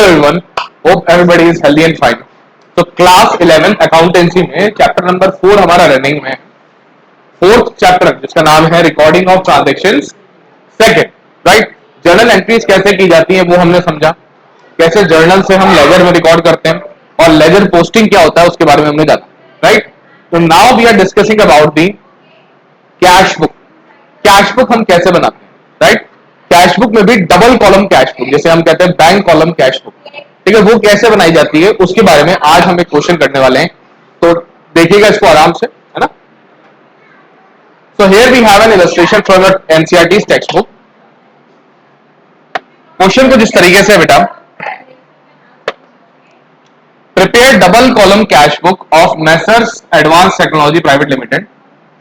everyone. Hope everybody is healthy and fine. तो class 11 accountancy में chapter number 4 हमारा running में है. फोर्थ चैप्टर जिसका नाम है recording of transactions. Second, right. Journal entries कैसे की जाती है वो हमने समझा. कैसे जर्नल से हम लेजर में रिकॉर्ड करते हैं और लेजर पोस्टिंग क्या होता है उसके बारे में हमने जाना. राइट. तो now we are discussing about the cash book. Cash book हम कैसे बनाते हैं. राइट. कैश बुक में भी डबल कॉलम कैश बुक जैसे हम कहते हैं बैंक कॉलम कैश बुक. ठीक है, वो कैसे बनाई जाती है उसके बारे में आज हम एक क्वेश्चन करने वाले हैं. तो देखिएगा इसको आराम से, है ना. So here we have an illustration from NCERT text book. Question कुछ इस तरीके से बेटा, prepare double column cash book of Messrs advance technology private limited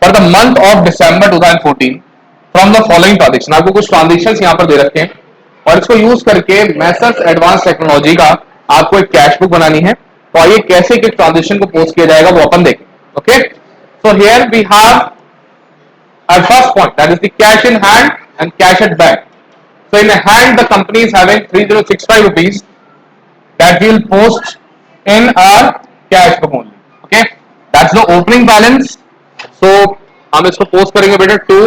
for the month of December 2014 from the following transaction. आपको कुछ transactions यहां पर दे रखे हैं और इसको यूज करके मेसर्स एडवांस टेक्नोलॉजी का आपको एक कैश बुक बनानी है. तो आइए कैसे एक ट्रांजेक्शन को पोस्ट किया जाएगा वो अपन देखें. Okay, so here we have our first point, that is the cash in hand and cash at bank. So in hand the company is having 3065 rupees that we will post in our cash book only. Okay, that's the opening balance. So हम इसको post करेंगे बेटा to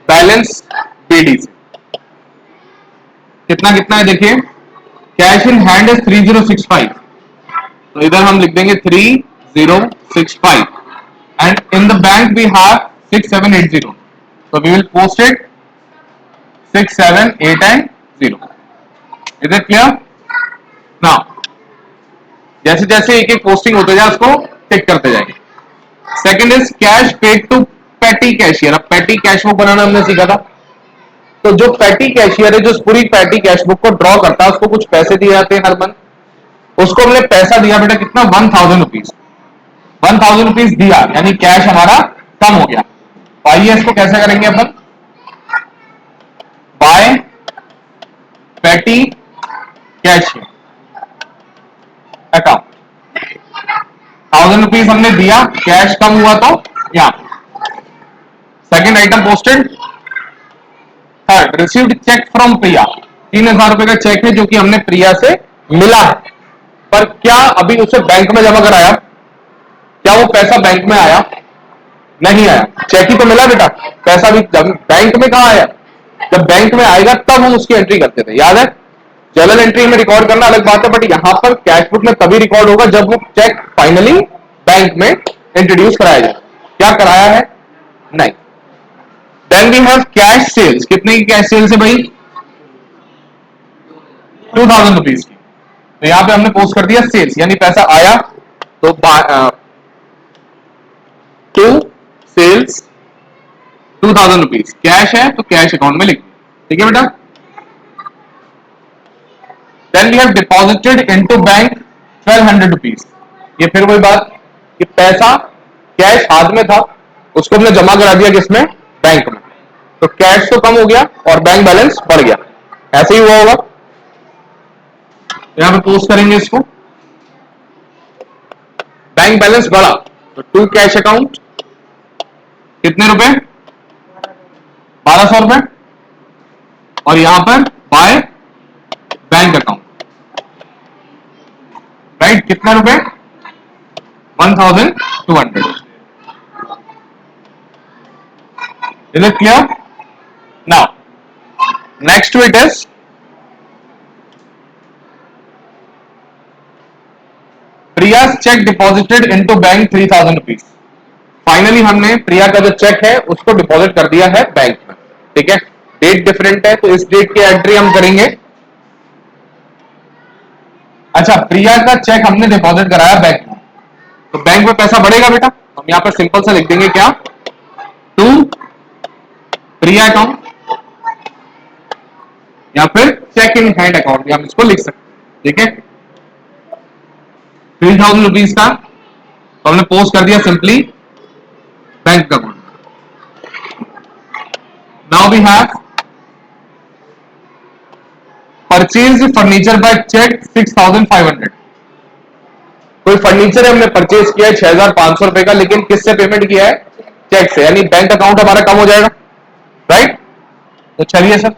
balance BD से. कितना कितना है देखिए, cash in hand is 3065, तो इधर हम लिख देंगे 3065 and in the bank we have 6780. So we will post it 6780. Is it clear? Now, जैसे जैसे एक एक पोस्टिंग होते जाए उसको टिक करते जाएंगे. Second is cash paid to petty cashier. अब पैटी कैश बुक बनाना हमने सीखा था. तो जो पैटी कैशियर है, जो पूरी पैटी कैश बुक को ड्रॉ करता है, उसको कुछ पैसे दिए जाते हैं हर मंथ. उसको हमने पैसा दिया बेटा कितना, 1000 रुपीज. 1000 रुपीज दिया यानी कैश हमारा कम हो गया. तो आइए इसको कैसे करेंगे अपन, by petty cashier account. 1000 rupees हमने दिया, कैश कम हुआ तो यहां. Second item posted. Third, received cheque from Priya. 3000 रुपए का चेक है जो कि हमने प्रिया से मिला है, पर क्या अभी उसे बैंक में जमा कराया, क्या वो पैसा बैंक में आया, नहीं आया. चेक ही तो मिला बेटा, पैसा भी बैंक में कहां आया. जब बैंक में आएगा तब हम उसकी एंट्री करते थे, याद है. जर्नल एंट्री में रिकॉर्ड करना अलग बात है, बट यहां पर कैश बुक में तभी रिकॉर्ड होगा जब वो चेक फाइनली बैंक में इंट्रोड्यूस कराया जाए. क्या कराया है, नहीं. Then we have cash sales. कितने की कैश सेल्स है भाई, 2000 रुपीज की. तो यहां पे हमने पोस्ट कर दिया सेल्स, यानी पैसा आया. तो टू सेल्स 2000 रुपीज. कैश है तो कैश अकाउंट में लिख. ठीक है बेटा. Then we have deposited into bank 1200 rupees. ये फिर वही बात कि पैसा कैश हाथ में था, उसको हमने जमा करा दिया किसमें, बैंक में. तो कैश तो कम हो गया और बैंक बैलेंस बढ़ गया. ऐसे ही हुआ होगा. यहां पे पोस्ट करेंगे इसको, बैंक बैलेंस बढ़ा तो टू कैश अकाउंट कितने रुपए, 1200 रुपए. और यहां पर बाय बैंक अकाउंट, राइट. कितना रुपए, 1200. Is it clear? Now, next to it is Priya's check deposited into bank 3000 rupees. Finally हमने प्रिया का जो चेक है उसको डिपॉजिट कर दिया है बैंक में. ठीक है, डेट डिफरेंट है तो इस डेट की एंट्री हम करेंगे. अच्छा, प्रिया का चेक हमने डिपॉजिट कराया बैंक में, तो बैंक में पैसा बढ़ेगा बेटा. हम यहां पर सिंपल सा लिख देंगे क्या, टू प्रिया अकाउंट या फिर चेक इन हैंड अकाउंट, हम इसको लिख सकते हैं. ठीक है, 3000 रुपीज का तो हमने पोस्ट कर दिया simply bank account. Now we have purchase furniture by cheque 6500. कोई फर्नीचर हमने परचेज किया है 6500 रुपए का, लेकिन किससे पेमेंट किया है, चेक से, यानी बैंक अकाउंट हमारा कम हो जाएगा. राइट. तो चलिए सर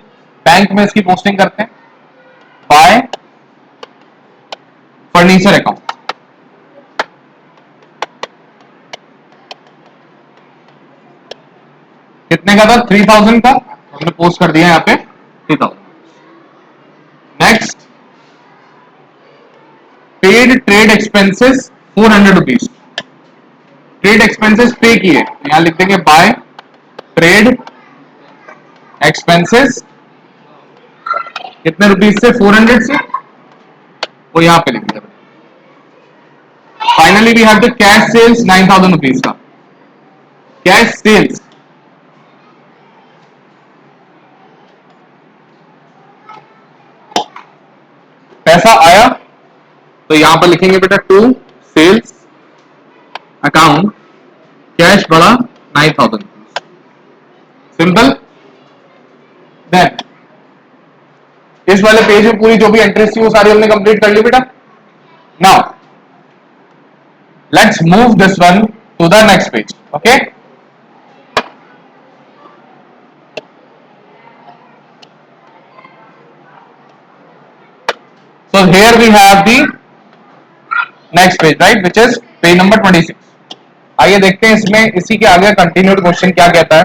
बैंक में इसकी पोस्टिंग करते हैं. बाय फर्नीचर अकाउंट कितने का था? 3000 का, हमने पोस्ट कर दिया यहाँ पे 3000। Next, paid trade expenses 400 rupees. Trade expenses पे किए, यहां लिख देंगे बाय ट्रेड एक्सपेंसेस कितने रुपीज से? 400 से, वो यहां पे लिख देंगे। Finally we have the cash sales 9000 rupees का। कैश सेल्स पैसा आया, तो यहां पर लिखेंगे बेटा टू सेल्स अकाउंट कैश बढ़ा 9000। सिंपल। देन इस वाले पेज में पूरी जो भी एंट्रीज थी वो सारी हमने कंप्लीट कर ली बेटा। Now let's move this one two the next page. Okay, so here we have the next page, right, which is page number 26। आइए देखते हैं इसमें इसी के आगे कंटिन्यूड क्वेश्चन क्या कहता है।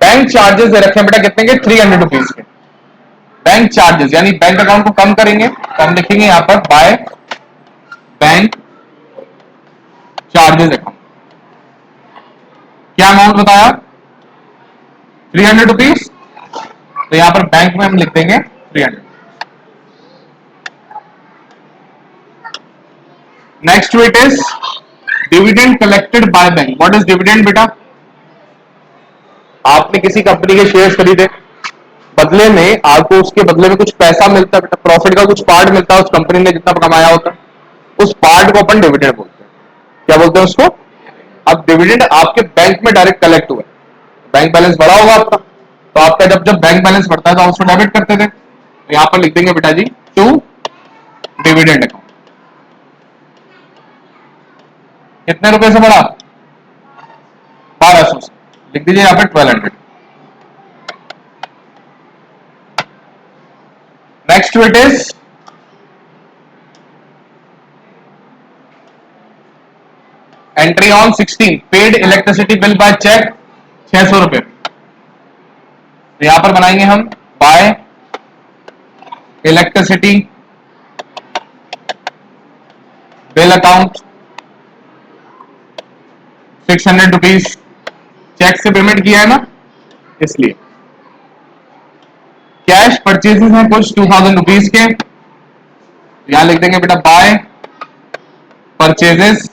बैंक चार्जेस दे रखे हैं बेटा कितने के? 300 रुपीज के। बैंक चार्जेस यानी बैंक अकाउंट को कम करेंगे तो हम लिखेंगे यहां पर बाय बैंक चार्जेस अकाउंट। क्या अमाउंट बताया? 300 रुपीज, तो यहां पर बैंक में हम लिख देंगे 300। Next it is dividend collected by bank. What is dividend बेटा? आपने किसी कंपनी के शेयर्स खरीदे, बदले में आपको उसके बदले में कुछ पैसा मिलता है बेटा, प्रॉफिट का कुछ पार्ट मिलता है, उस कंपनी ने जितना कमाया होता है, उस पार्ट को अपन डिविडेंड बोलते हैं। क्या बोलते हैं उसको? अब डिविडेंड आपके बैंक में डायरेक्ट कलेक्ट हुआ, बैंक बैलेंस बढ़ा होगा आपका, तो आपका जब जब बैंक बैलेंस बढ़ता है तो उसको डेबिट करते थे, तो यहां पर लिख देंगे बेटा जी टू डिविडेंड अकाउंट। कितने रुपए से बढ़ा? 1200 से, लिख दीजिए यहां पर 1200। Next it is entry on 16 paid electricity bill by cheque 600 रुपए। तो यहां पर बनाएंगे हम by electricity bill account 600 rupees. Cheque से पेमेंट किया है ना, इसलिए। कैश परचेजेस हैं कुछ 2000 रुपीज के, यहां लिख देंगे बेटा बाय परचेजेस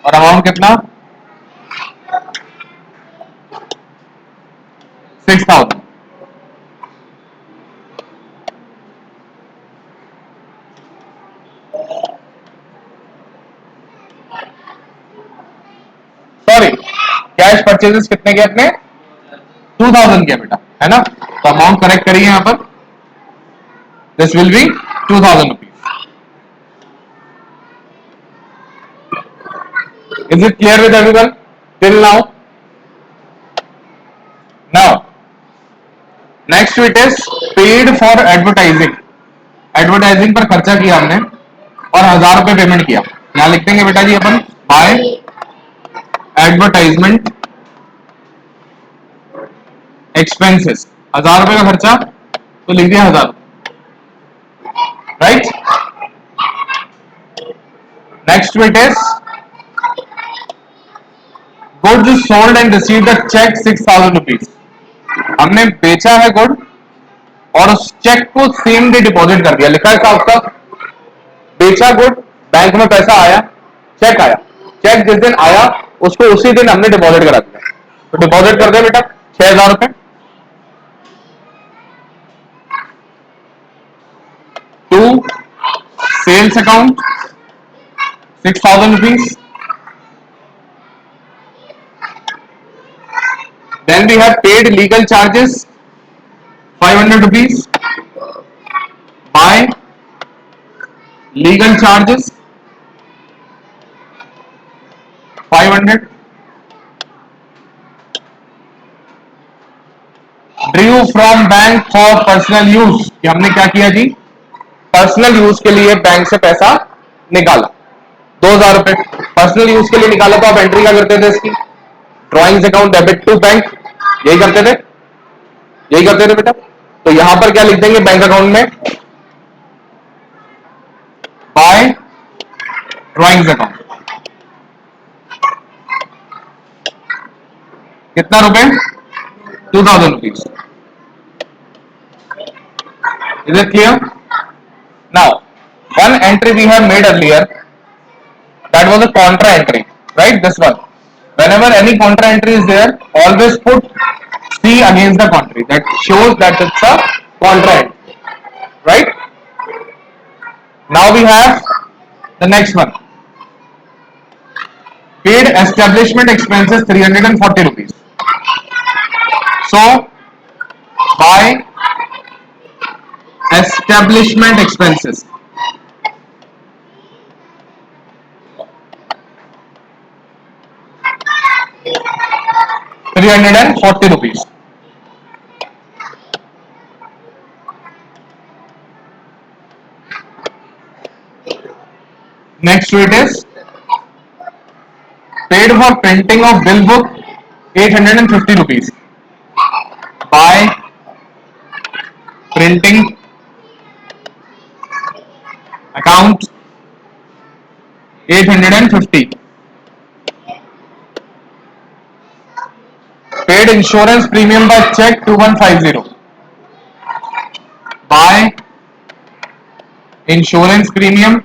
और अमाउंट कितना? 6000। सॉरी, कैश परचेजेस कितने के? अपने 2000 के बेटा, है ना। तो अमाउंट करेक्ट करिए यहां पर, this will be 2000 rupees. Is it clear with everyone till now? Now next it is paid for advertising. Advertising पर खर्चा किया हमने और 1000 रुपए पेमेंट किया, यहां लिख देंगे बेटा जी अपन बाय एडवर्टाइजमेंट एक्सपेंसेस। 1000 रुपए का खर्चा, तो लिख दिया 1000, right. Next it is goods sold and received the cheque 6000 rupees. हमने बेचा है गुड और उस चेक को सेम डे डिपॉजिट कर दिया। लिखा है साहब का, बेचा गुड, बैंक में पैसा आया, चेक आया, चेक जिस दिन आया उसको उसी दिन हमने डिपॉजिट करा दिया। तो डिपॉजिट कर दिया बेटा 6000 रुपए to sales account 6000 rupees. Then we have paid legal charges 500 rupees by legal charges 500। Drew from bank for personal use, हमने क्या किया जी, पर्सनल यूज के लिए बैंक से पैसा निकाला 2,000 रुपए, पर्सनल यूज के लिए निकाला तो आप एंट्री क्या करते थे इसकी, drawings account debit to bank, यही करते थे, यही करते थे बेटा। तो यहां पर क्या लिख देंगे बैंक अकाउंट में, बाय ड्रॉइंग्स अकाउंट, कितना रुपए, 2,000 rupees. Is it clear? Now one entry we have made earlier, that was a contra entry, right? This one, whenever any contra entry is there, always put C against the contrary, that shows that it's a contra entry, right? Now we have the next one, paid establishment expenses 340 rupees. So by establishment expenses, ₹340. Next to it is paid for printing of bill book 850 rupees. By printing account 850. Paid insurance premium by check 2150. By insurance premium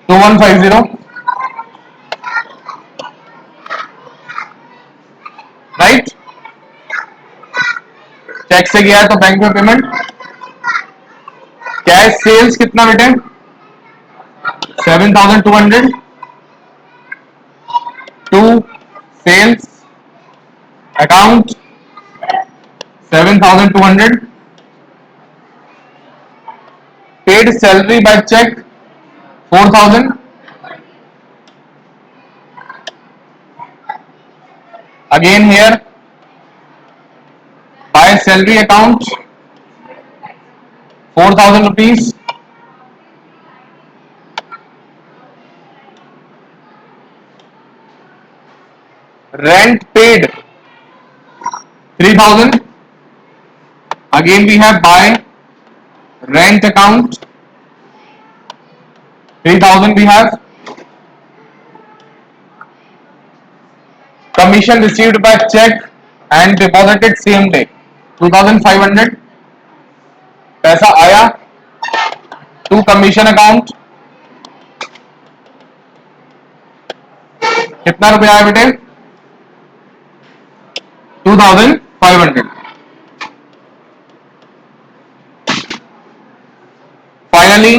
2150, right. Cheque से गया है तो bank में payment. Cash sales कितना बेटे, 7,200 to sales account 7,200। Paid salary by cheque 4,000। Again here by salary account 4,000 rupees. Rent paid 3,000। Again we have by rent account 3,000 we have. Commission received by cheque and deposited same day 2,500। पैसा आया to commission account, कितना रुपया आया बेटे, 2,500। Finally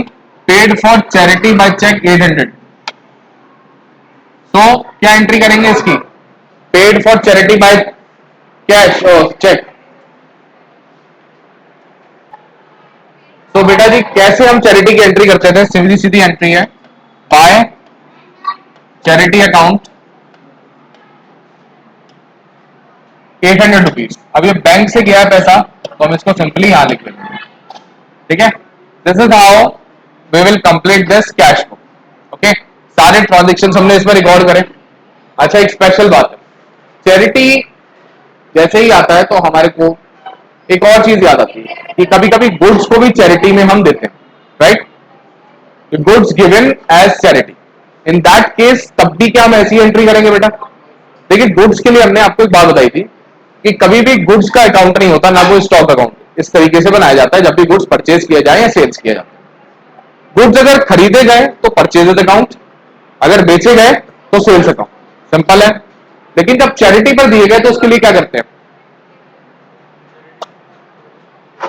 paid for charity by cheque 800। तो क्या entry करेंगे इसकी, paid for charity by cash cheque. तो बेटा जी कैसे हम चैरिटी की एंट्री करते थे, सीधी सीधी एंट्री है, बाय चैरिटी अकाउंट 800 रुपीज। अब ये बैंक से गया है पैसा तो हम इसको सिंपली यहां लिख लेंगे, ठीक है। This is how we will complete this cash book, okay. सारे ट्रांजेक्शन हमने इसमें रिकॉर्ड करे। अच्छा एक स्पेशल बात है, चैरिटी जैसे ही आता है तो हमारे को एक और चीज याद आती है कि कभी कभी गुड्स को भी चैरिटी में हम देते हैं, right, goods given as charity. In that case तब भी क्या हम ऐसी एंट्री करेंगे बेटा, देखिए गुड्स के लिए हमने आपको एक बात बताई थी कि कभी भी गुड्स का अकाउंट नहीं होता, ना कोई स्टॉक अकाउंट, इस तरीके से बनाया जाता है जब भी गुड्स परचेज किया जाए या सेल्स किया जाए। गुड्स अगर खरीदे गए तो परचेज अकाउंट, अगर बेचे गए तो सेल्स अकाउंट, सिंपल है। लेकिन जब चैरिटी पर दिए गए तो उसके लिए क्या करते हैं,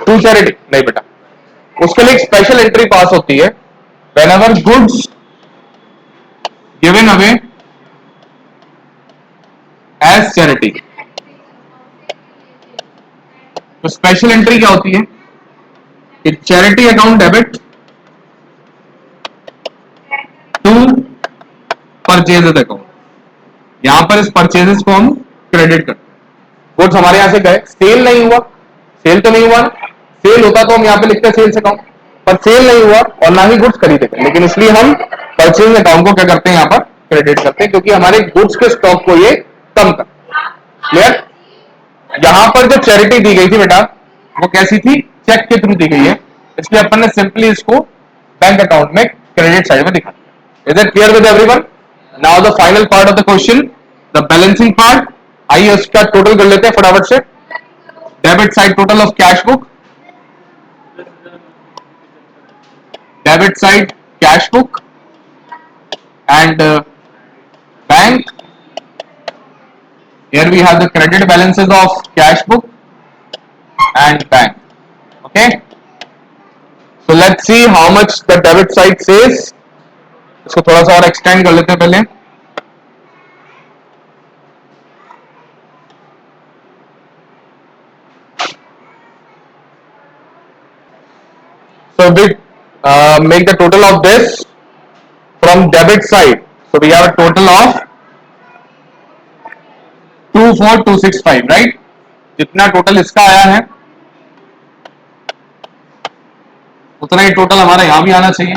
टू चैरिटी नहीं बेटा, उसके लिए एक स्पेशल एंट्री पास होती है, whenever goods given away as charity. तो स्पेशल एंट्री क्या होती है कि charity account debit to purchase account, यहां पर इस परचेजेस को हम क्रेडिट करते हैं। गुड्स हमारे यहां से गए, सेल नहीं हुआ, सेल तो नहीं हुआ ना, सेल होता तो हम यहां पे लिखते हैं सेल्स अकाउंट, पर सेल नहीं हुआ और ना ही गुड्स खरीदे गए, लेकिन इसलिए हम परचेज अकाउंट को क्या करते हैं, यहां पर क्रेडिट करते हैं, क्योंकि हमारे गुड्स के स्टॉक को ये कम कर। क्लियर? यहां पर जो चैरिटी दी गई थी बेटा, वो कैसी थी, चेक के थ्रू दी गई है, इसलिए अपन ने सिंपली इसको बैंक अकाउंट में क्रेडिट साइड में दिखा दिया। Is it clear with everyone? Now the final part of the question, the balancing part. आइए उसका टोटल कर लेते हैं फटाफट से। Debit side total of cash book, debit side cash book and bank. Here we have the credit balances of cash book and bank. Okay, so let's see how much the debit side says. इसको थोड़ा सा और extend कर लेते हैं पहले। So we make the total of this from debit side. So we have a total of 24265, right? जितना total इसका आया है उतना ही टोटल हमारा यहां भी आना चाहिए,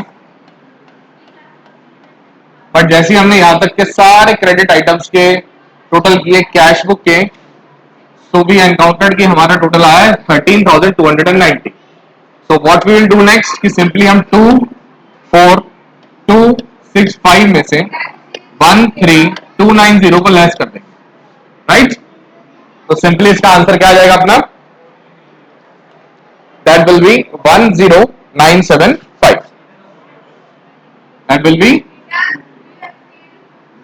बट जैसे हमने यहां तक के सारे क्रेडिट आइटम्स के टोटल किए कैश बुक के, सो वी एनकाउंटर्ड कि हमारा टोटल आया है 13,290। So what we will do next कि सिंपली हम 24265 में से 13290 को लेस कर देंगे, राइट? तो सिंपली इसका आंसर क्या आ जाएगा अपना, that will be 10975, that will be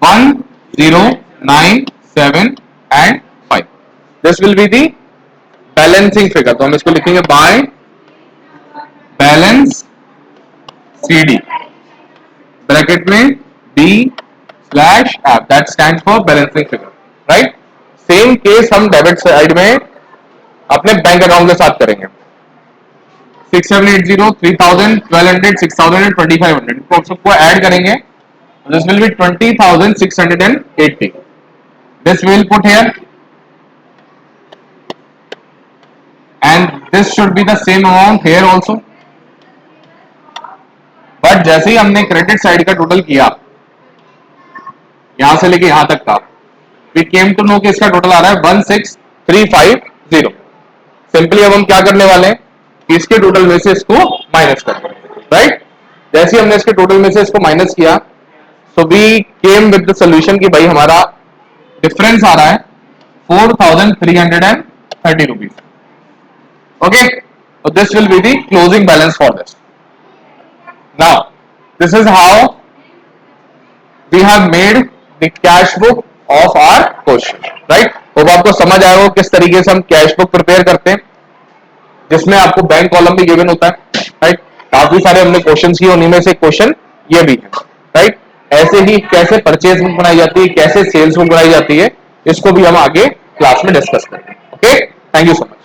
1097 and 5. This will be the balancing figure. तो हम इसको लिखेंगे by balance CD ब्रैकेट में B/F, that stands for balancing figure, right? Same case हम डेबिट साइड में अपने बैंक अकाउंट के साथ करेंगे। 6780, 3000, 1200, 6000 and 2500 को सबको ऐड करेंगे। This will be 20,680. This we will put here, and this should be the same amount here also. But जैसे ही हमने क्रेडिट साइड का टोटल किया, यहां से लेके यहां तक का, we came to know कि इसका टोटल आ रहा है 16350. सिंपली अब हम क्या करने वाले हैं, इसके टोटल में से इसको माइनस कर देंगे, राइट? जैसे ही हमने इसके टोटल में से इसको माइनस किया, so we came with the solution कि भाई हमारा डिफरेंस आ रहा है 4,330 rupees. Okay, so this will be the closing balance for this. Now this is how we have made the cash book of our question, right? तो आपको समझ आया हो किस तरीके से हम कैश बुक प्रिपेयर करते हैं, जिसमें आपको बैंक कॉलम भी गिवन होता है, राइट? काफी सारे हमने क्वेश्चंस किए, उन्हीं में से क्वेश्चन ये भी है, राइट? ऐसे ही कैसे परचेज बुक बनाई जाती है, कैसे सेल्स बुक बनाई जाती है, इसको भी हम आगे क्लास में डिस्कस करेंगे। Okay, thank you so much.